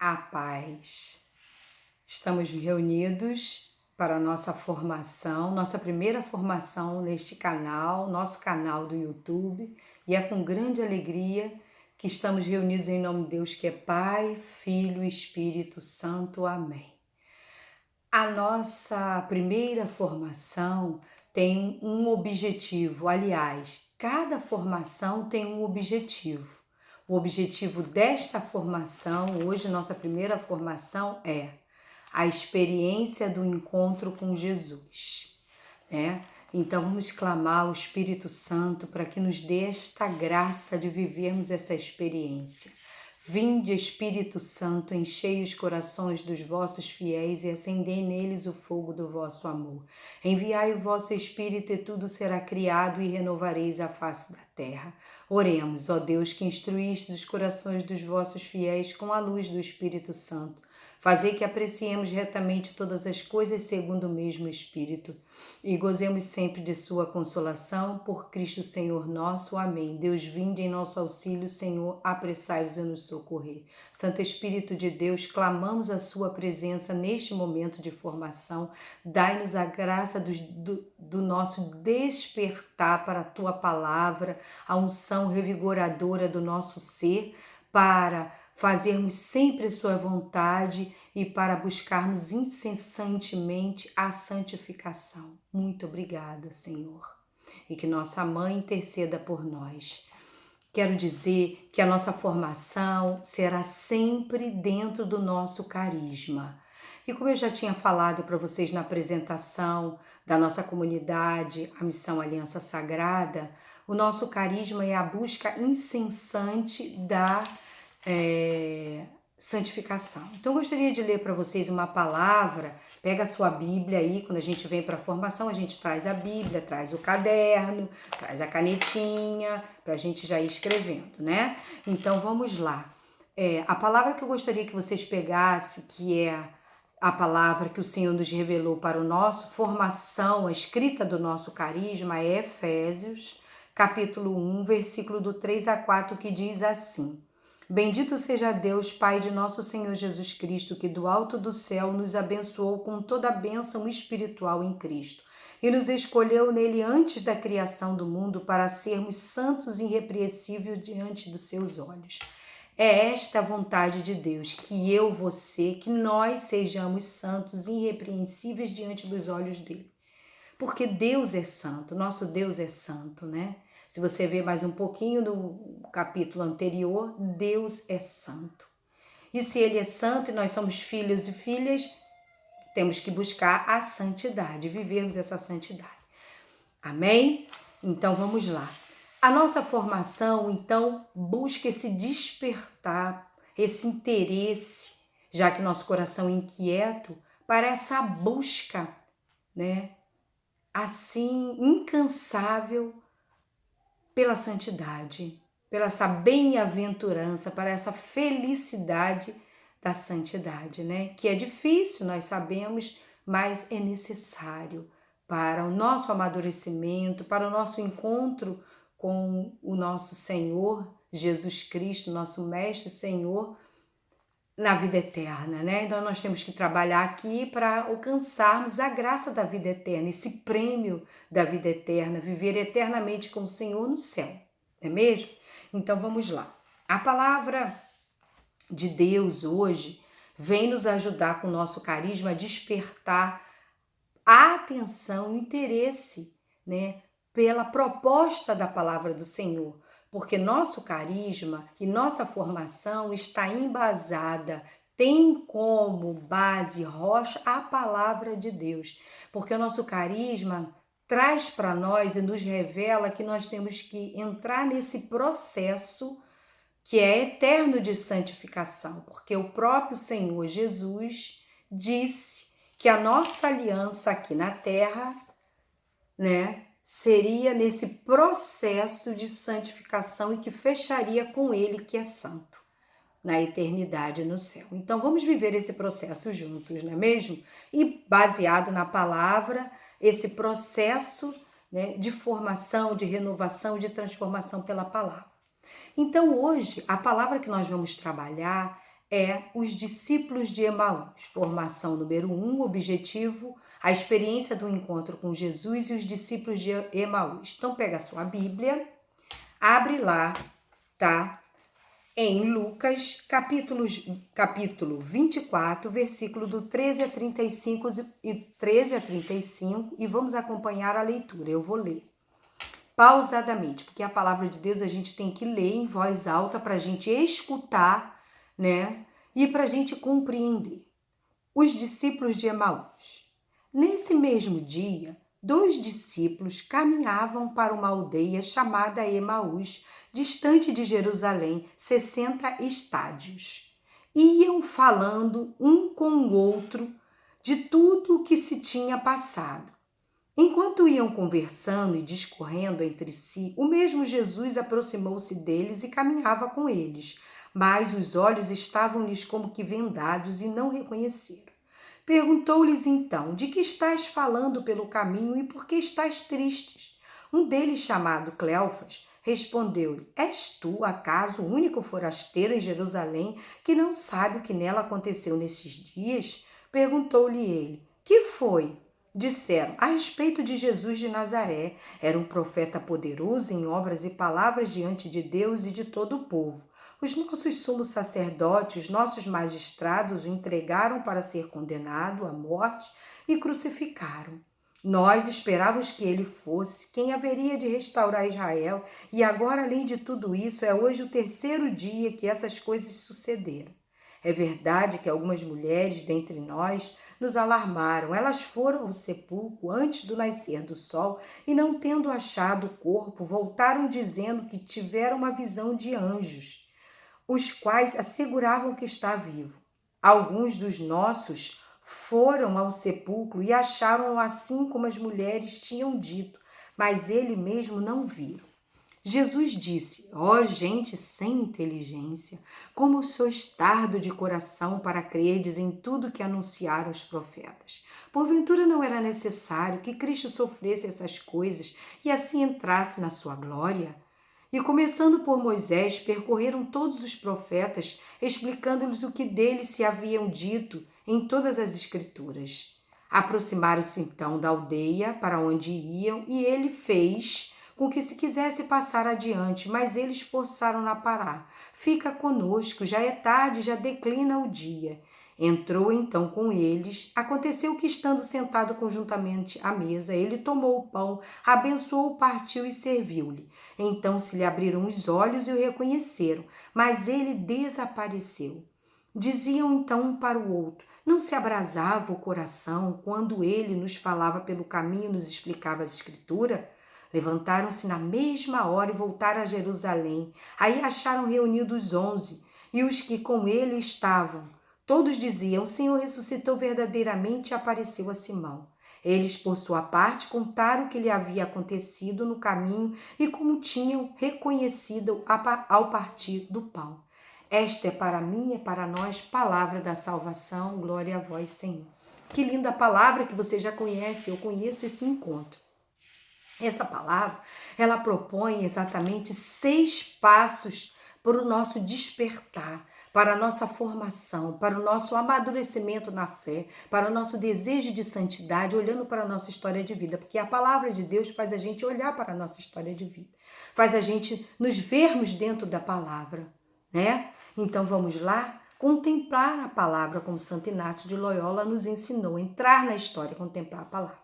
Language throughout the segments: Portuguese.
a paz. Estamos reunidos para a nossa formação, nossa primeira formação neste canal, nosso canal do YouTube, e é com grande alegria que estamos reunidos em nome de Deus, que é Pai, Filho e Espírito Santo. Amém. A nossa primeira formação tem um objetivo, aliás, cada formação tem um objetivo. O objetivo desta formação, hoje nossa primeira formação, é a experiência do encontro com Jesus, né? Então vamos clamar ao Espírito Santo para que nos dê esta graça de vivermos essa experiência. Vinde, Espírito Santo, enchei os corações dos vossos fiéis e acendei neles o fogo do vosso amor. Enviai o vosso Espírito e tudo será criado e renovareis a face da terra. Oremos, ó Deus, que instruíste os corações dos vossos fiéis com a luz do Espírito Santo. Fazei que apreciemos retamente todas as coisas segundo o mesmo Espírito e gozemos sempre de sua consolação, por Cristo Senhor nosso. Amém. Deus, vinde em nosso auxílio, Senhor, apressai-vos a nos socorrer. Santo Espírito de Deus, clamamos a sua presença neste momento de formação. Dai-nos a graça do nosso despertar para a tua palavra, a unção revigoradora do nosso ser, para fazermos sempre a sua vontade e para buscarmos incessantemente a santificação. Muito obrigada, Senhor. E que nossa Mãe interceda por nós. Quero dizer que a nossa formação será sempre dentro do nosso carisma. E como eu já tinha falado para vocês na apresentação da nossa comunidade, a Missão Aliança Sagrada, o nosso carisma é a busca incessante da santificação. Então eu gostaria de ler para vocês uma palavra. Pega a sua Bíblia aí, quando a gente vem para a formação, a gente traz a Bíblia, traz o caderno, traz a canetinha, para a gente já ir escrevendo, né? Então vamos lá. A palavra que eu gostaria que vocês pegassem, que é a palavra que o Senhor nos revelou para o nosso formação, a escrita do nosso carisma, é Efésios, capítulo 1, versículo do 3 a 4, que diz assim: Bendito seja Deus, Pai de nosso Senhor Jesus Cristo, que do alto do céu nos abençoou com toda a bênção espiritual em Cristo e nos escolheu nele antes da criação do mundo para sermos santos e irrepreensíveis diante dos seus olhos. É esta a vontade de Deus, que eu, você, que nós sejamos santos e irrepreensíveis diante dos olhos dele. Porque Deus é santo, nosso Deus é santo, né? Se você ver mais um pouquinho no capítulo anterior, Deus é santo. E se Ele é santo e nós somos filhos e filhas, temos que buscar a santidade, vivermos essa santidade. Amém? Então vamos lá. A nossa formação, então, busca esse despertar, esse interesse, já que nosso coração é inquieto, para essa busca, né? Assim, incansável, pela santidade, pela essa bem-aventurança, para essa felicidade da santidade, né? Que é difícil, nós sabemos, mas é necessário para o nosso amadurecimento, para o nosso encontro com o nosso Senhor Jesus Cristo, nosso Mestre Senhor, na vida eterna, né? Então nós temos que trabalhar aqui para alcançarmos a graça da vida eterna, esse prêmio da vida eterna, viver eternamente com o Senhor no céu, não é mesmo? Então vamos lá. A palavra de Deus hoje vem nos ajudar com o nosso carisma a despertar a atenção e o interesse, né, pela proposta da palavra do Senhor. Porque nosso carisma e nossa formação está embasada, tem como base, rocha, a palavra de Deus. Porque o nosso carisma traz para nós e nos revela que nós temos que entrar nesse processo que é eterno de santificação. Porque o próprio Senhor Jesus disse que a nossa aliança aqui na terra, né, seria nesse processo de santificação e que fecharia com ele, que é santo, na eternidade no céu. Então vamos viver esse processo juntos, não é mesmo? E baseado na palavra, esse processo, né, de formação, de renovação, de transformação pela palavra. Então hoje, a palavra que nós vamos trabalhar é os discípulos de Emaús. Formação número 1, objetivo, a experiência do encontro com Jesus e os discípulos de Emaús. Então pega a sua Bíblia, abre lá, tá? Em Lucas, capítulo 24, versículo do 13 a 35 e vamos acompanhar a leitura. Eu vou ler pausadamente, porque a palavra de Deus a gente tem que ler em voz alta para a gente escutar, né? E para a gente compreender. Os discípulos de Emaús. Nesse mesmo dia, 2 discípulos caminhavam para uma aldeia chamada Emaús, distante de Jerusalém, 60 estádios. Iam falando um com o outro de tudo o que se tinha passado. Enquanto iam conversando e discorrendo entre si, o mesmo Jesus aproximou-se deles e caminhava com eles, mas os olhos estavam-lhes como que vendados e não reconheceram. Perguntou-lhes então: de que estás falando pelo caminho e por que estás tristes? Um deles, chamado Cleofas, respondeu-lhe: és tu, acaso, o único forasteiro em Jerusalém que não sabe o que nela aconteceu nesses dias? Perguntou-lhe ele: que foi? Disseram: a respeito de Jesus de Nazaré, era um profeta poderoso em obras e palavras diante de Deus e de todo o povo. Os nossos sumos sacerdotes, os nossos magistrados o entregaram para ser condenado à morte e crucificaram. Nós esperávamos que ele fosse quem haveria de restaurar Israel, e agora, além de tudo isso, é hoje o 3º dia que essas coisas sucederam. É verdade que algumas mulheres dentre nós nos alarmaram. Elas foram ao sepulcro antes do nascer do sol e, não tendo achado o corpo, voltaram dizendo que tiveram uma visão de anjos, os quais asseguravam que está vivo. Alguns dos nossos foram ao sepulcro e acharam assim como as mulheres tinham dito, mas ele mesmo não viram. Jesus disse: ó gente sem inteligência, como sois tardo de coração para crerdes em tudo que anunciaram os profetas. Porventura não era necessário que Cristo sofresse essas coisas e assim entrasse na sua glória? E começando por Moisés, percorreram todos os profetas, explicando-lhes o que deles se haviam dito em todas as Escrituras. Aproximaram-se então da aldeia para onde iam, e ele fez com que se quisesse passar adiante, mas eles forçaram-na a parar. Fica conosco, já é tarde, já declina o dia. Entrou então com eles. Aconteceu que, estando sentado conjuntamente à mesa, ele tomou o pão, abençoou, partiu e serviu-lhe. Então se lhe abriram os olhos e o reconheceram, mas ele desapareceu. Diziam então um para o outro: não se abrasava o coração quando ele nos falava pelo caminho e nos explicava as Escrituras? Levantaram-se na mesma hora e voltaram a Jerusalém. Aí acharam reunidos os 11 e os que com ele estavam. Todos diziam: o Senhor ressuscitou verdadeiramente e apareceu a Simão. Eles, por sua parte, contaram o que lhe havia acontecido no caminho e como tinham reconhecido ao partir do pão. Esta é para mim e para nós palavra da salvação. Glória a vós, Senhor. Que linda palavra que você já conhece, eu conheço esse encontro. Essa palavra, ela propõe exatamente 6 passos para o nosso despertar, para a nossa formação, para o nosso amadurecimento na fé, para o nosso desejo de santidade, olhando para a nossa história de vida, porque a palavra de Deus faz a gente olhar para a nossa história de vida, faz a gente nos vermos dentro da palavra, né? Então vamos lá contemplar a palavra, como Santo Inácio de Loyola nos ensinou, entrar na história, contemplar a palavra.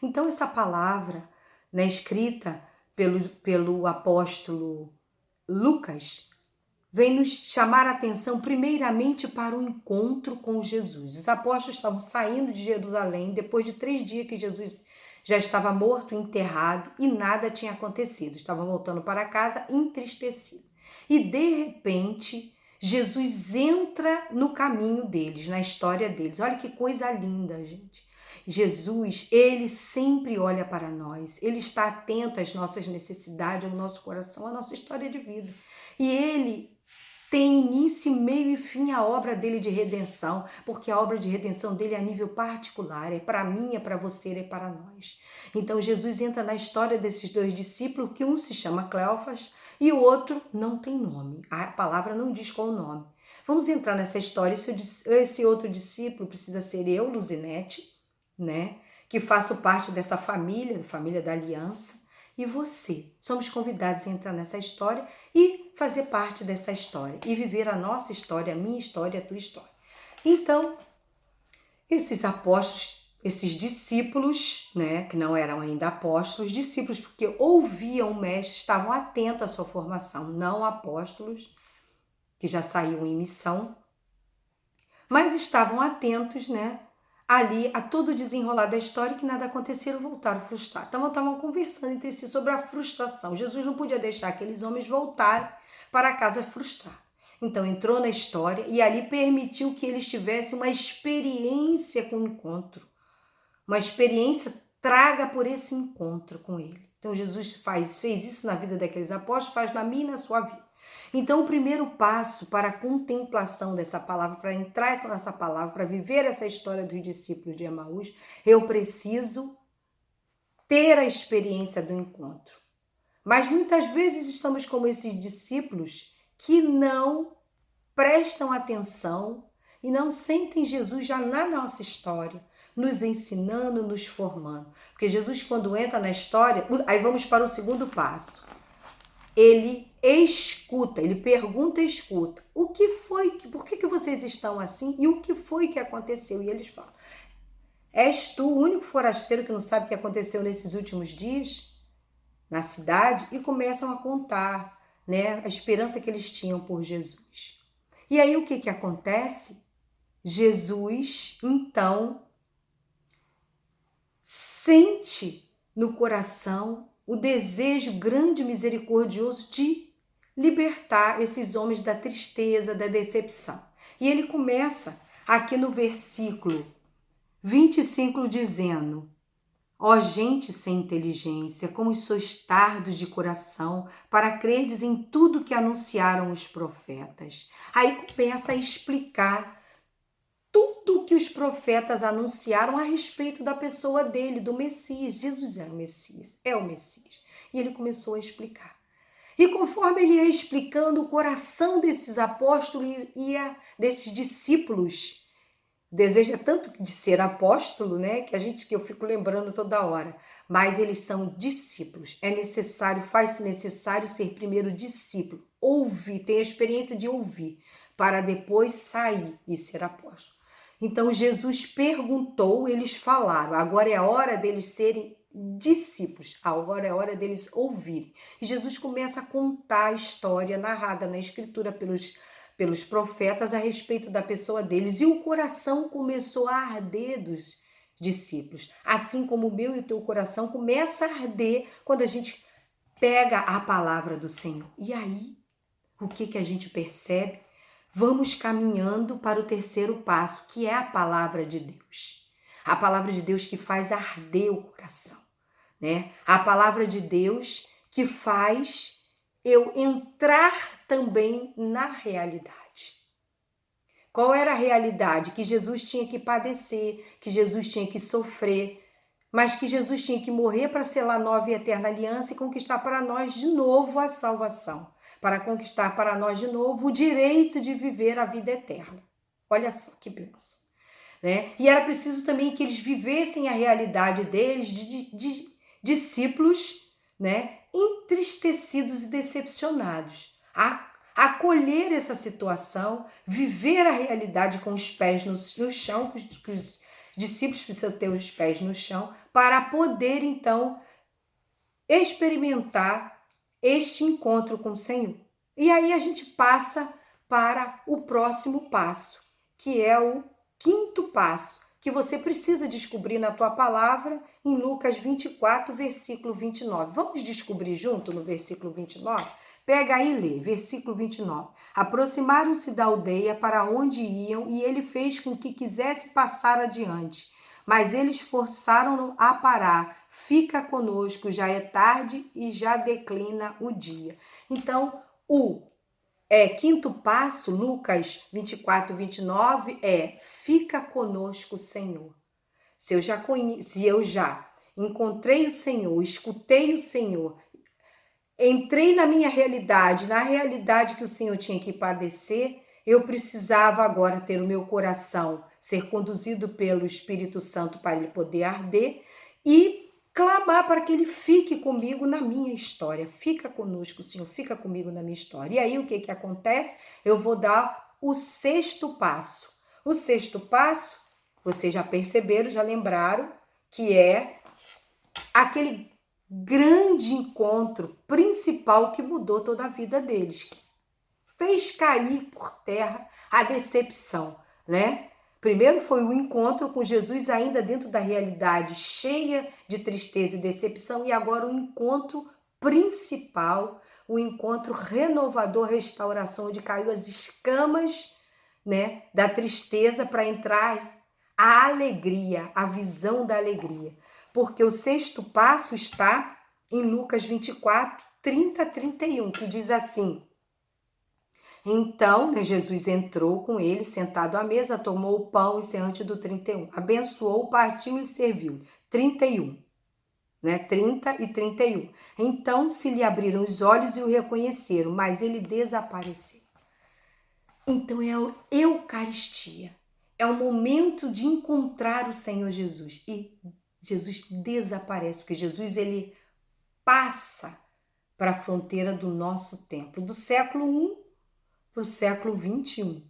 Então essa palavra, né, escrita pelo apóstolo Lucas, vem nos chamar a atenção primeiramente para o encontro com Jesus. Os apóstolos estavam saindo de Jerusalém depois de 3 dias que Jesus já estava morto, enterrado e nada tinha acontecido. Estavam voltando para casa entristecidos. E de repente, Jesus entra no caminho deles, na história deles. Olha que coisa linda, gente. Jesus, ele sempre olha para nós, ele está atento às nossas necessidades, ao nosso coração, à nossa história de vida. E ele tem início, meio e fim a obra dele de redenção, porque a obra de redenção dele é a nível particular, é para mim, é para você, é para nós. Então Jesus entra na história desses 2 discípulos, que um se chama Cleofas e o outro não tem nome, a palavra não diz qual o nome. Vamos entrar nessa história. Esse outro discípulo precisa ser eu, Luzinete, né? Que faço parte dessa família, família da aliança, e você. Somos convidados a entrar nessa história e fazer parte dessa história e viver a nossa história, a minha história, a tua história. Então, esses apóstolos, esses discípulos, né, que não eram ainda apóstolos, discípulos porque ouviam o mestre, estavam atentos à sua formação, não apóstolos, que já saíam em missão, mas estavam atentos, né, ali a todo o desenrolar da história, que nada aconteceu, voltaram frustrados. Então, estavam conversando entre si sobre a frustração. Jesus não podia deixar aqueles homens voltarem para casa frustrados. Então, entrou na história e ali permitiu que eles tivessem uma experiência com o encontro. Uma experiência traga por esse encontro com ele. Então, Jesus fez isso na vida daqueles apóstolos, faz na minha e na sua vida. Então, o primeiro passo para a contemplação dessa palavra, para entrar nessa palavra, para viver essa história dos discípulos de Emaús, eu preciso ter a experiência do encontro. Mas muitas vezes estamos como esses discípulos que não prestam atenção e não sentem Jesus já na nossa história, nos ensinando, nos formando. Porque Jesus, quando entra na história, aí vamos para o segundo passo. Ele escuta, ele pergunta e escuta. O que foi? Por que vocês estão assim? E o que foi que aconteceu? E eles falam: és tu o único forasteiro que não sabe o que aconteceu nesses últimos dias na cidade? E começam a contar, né, a esperança que eles tinham por Jesus. E aí o que acontece? Jesus, então, sente no coração o desejo grande e misericordioso de libertar esses homens da tristeza, da decepção. E ele começa aqui no versículo 25 dizendo: ó gente sem inteligência, como sois tardos de coração para crerdes em tudo que anunciaram os profetas. Aí começa a explicar tudo que os profetas anunciaram a respeito da pessoa dele, do Messias. Jesus era o Messias, é o Messias. E ele começou a explicar. E conforme ele ia explicando, o coração desses apóstolos desses discípulos, deseja tanto de ser apóstolo, né, que eu fico lembrando toda hora. Mas eles são discípulos. É necessário, faz-se necessário ser primeiro discípulo, ouvir, ter a experiência de ouvir, para depois sair e ser apóstolo. Então Jesus perguntou, eles falaram. Agora é a hora deles serem discípulos, agora é a hora deles ouvirem. E Jesus começa a contar a história narrada na Escritura pelos profetas a respeito da pessoa deles. E o coração começou a arder dos discípulos. Assim como o meu e o teu coração começa a arder quando a gente pega a palavra do Senhor. E aí, o que a gente percebe? Vamos caminhando para o terceiro passo, que é a palavra de Deus. A palavra de Deus que faz arder o coração, né? A palavra de Deus que faz eu entrar também na realidade. Qual era a realidade? Que Jesus tinha que padecer, que Jesus tinha que sofrer, mas que Jesus tinha que morrer para selar a nova e eterna aliança e conquistar para nós de novo a salvação, para conquistar para nós de novo o direito de viver a vida eterna. Olha só que bênção, né? E era preciso também que eles vivessem a realidade deles de discípulos, né, entristecidos e decepcionados, acolher essa situação, viver a realidade com os pés no chão, que os discípulos precisam ter os pés no chão, para poder então experimentar este encontro com o Senhor. E aí a gente passa para o próximo passo, que é o quinto passo, que você precisa descobrir na tua palavra, em Lucas 24, versículo 29. Vamos descobrir junto no versículo 29? Pega aí e lê, versículo 29. Aproximaram-se da aldeia para onde iam e ele fez com que quisesse passar adiante. Mas eles forçaram-no a parar. Fica conosco, já é tarde e já declina o dia. Então, o quinto passo, Lucas 24, 29, fica conosco, Senhor. Se eu já encontrei o Senhor, escutei o Senhor, entrei na minha realidade, na realidade que o Senhor tinha que padecer, Eu precisava agora ter o meu coração ser conduzido pelo Espírito Santo para ele poder arder e clamar para que ele fique comigo na minha história. Fica conosco, Senhor, fica comigo na minha história. E aí o que acontece? Eu vou dar o 6º passo. O 6º passo, vocês já perceberam, já lembraram, que é aquele grande encontro principal que mudou toda a vida deles, que fez cair por terra a decepção, né? Primeiro foi o encontro com Jesus ainda dentro da realidade, cheia de tristeza e decepção, e agora o encontro principal, o encontro renovador, restauração, onde caiu as escamas, né, da tristeza para entrar a alegria, a visão da alegria. Porque o 6º passo está em Lucas 24, 30 a 31, que diz assim: então, né, Jesus entrou com ele, sentado à mesa, tomou o pão, e diante do 31, abençoou, partiu e serviu. 31, né? 30 e 31. Então se lhe abriram os olhos e o reconheceram, mas ele desapareceu. Então é a Eucaristia, é o momento de encontrar o Senhor Jesus. E Jesus desaparece, porque Jesus ele passa para a fronteira do nosso tempo, do século I para o século XXI,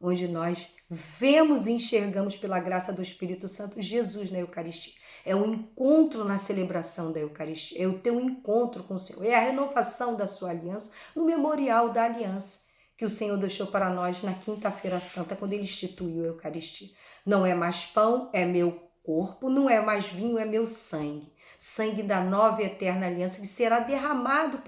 onde nós vemos e enxergamos pela graça do Espírito Santo Jesus na Eucaristia. É o encontro na celebração da Eucaristia, é o teu encontro com o Senhor, é a renovação da sua aliança no memorial da aliança que o Senhor deixou para nós na quinta-feira santa, quando ele instituiu a Eucaristia. Não é mais pão, é meu corpo, não é mais vinho, é meu sangue. Sangue da nova e eterna aliança que será derramado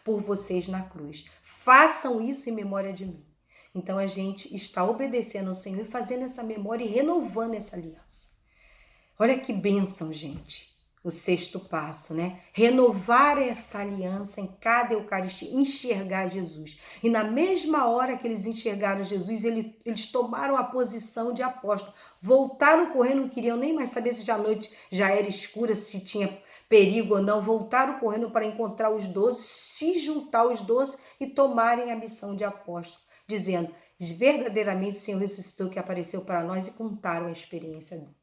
por vocês na cruz. Façam isso em memória de mim. Então a gente está obedecendo ao Senhor e fazendo essa memória e renovando essa aliança. Olha que bênção, gente. O 6º passo, né? Renovar essa aliança em cada Eucaristia, enxergar Jesus. E na mesma hora que eles enxergaram Jesus, eles tomaram a posição de apóstolo. Voltaram correndo, não queriam nem mais saber se a noite já era escura, se tinha perigo ou não. Voltaram correndo para encontrar os 12, se juntar aos 12 e tomarem a missão de apóstolo, dizendo, verdadeiramente o Senhor ressuscitou, que apareceu para nós, e contaram a experiência dele.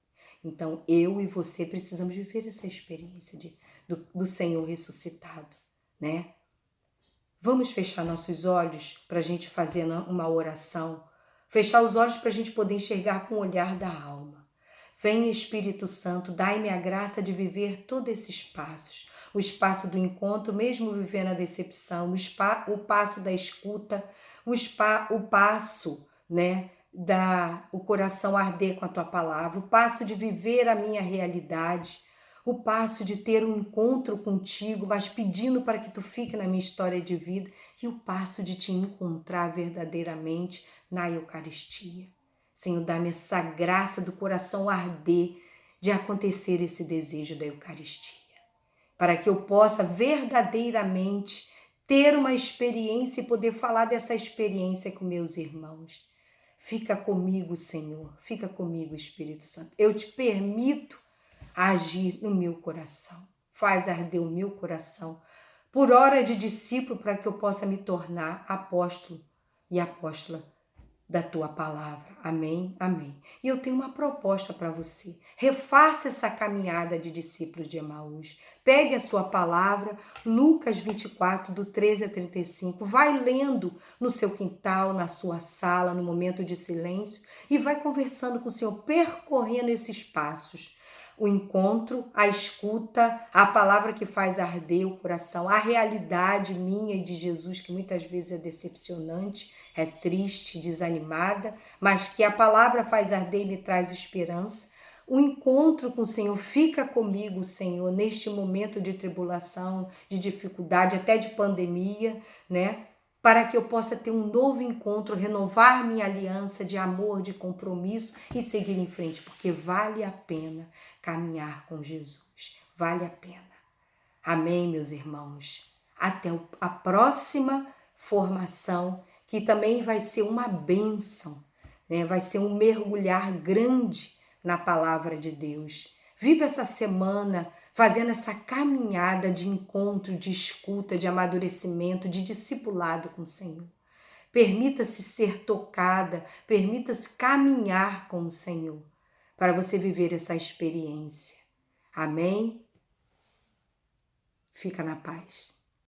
Então, eu e você precisamos viver essa experiência do Senhor ressuscitado, né? Vamos fechar nossos olhos para a gente fazer uma oração. Fechar os olhos para a gente poder enxergar com o olhar da alma. Vem, Espírito Santo, dai-me a graça de viver todos esses passos. O espaço do encontro, mesmo vivendo a decepção. O passo da escuta. O passo, né? O coração arder com a tua palavra, o passo de viver a minha realidade, o passo de ter um encontro contigo, mas pedindo para que tu fique na minha história de vida, e o passo de te encontrar verdadeiramente na Eucaristia. Senhor, dá-me essa graça do coração arder de acontecer esse desejo da Eucaristia, para que eu possa verdadeiramente ter uma experiência e poder falar dessa experiência com meus irmãos. Fica comigo, Senhor, fica comigo, Espírito Santo. Eu te permito agir no meu coração. Faz arder o meu coração por hora de discípulo, para que eu possa me tornar apóstolo e apóstola da tua palavra. Amém, amém. E eu tenho uma proposta para você. Refaça essa caminhada de discípulos de Emaús. Pegue a sua palavra, Lucas 24, do 13 a 35. Vai lendo no seu quintal, na sua sala, no momento de silêncio, e vai conversando com o Senhor, percorrendo esses passos. O encontro, a escuta, a palavra que faz arder o coração, a realidade minha e de Jesus, que muitas vezes é decepcionante, é triste, desanimada, mas que a palavra faz arder e me traz esperança. O encontro com o Senhor, fica comigo, Senhor, neste momento de tribulação, de dificuldade, até de pandemia, né? Para que eu possa ter um novo encontro, renovar minha aliança de amor, de compromisso e seguir em frente, porque vale a pena caminhar com Jesus. Vale a pena. Amém, meus irmãos? Até a próxima formação, que também vai ser uma bênção, né? Vai ser um mergulhar grande na palavra de Deus. Viva essa semana fazendo essa caminhada de encontro, de escuta, de amadurecimento, de discipulado com o Senhor. Permita-se ser tocada, permita-se caminhar com o Senhor, para você viver essa experiência. Amém? Fica na paz.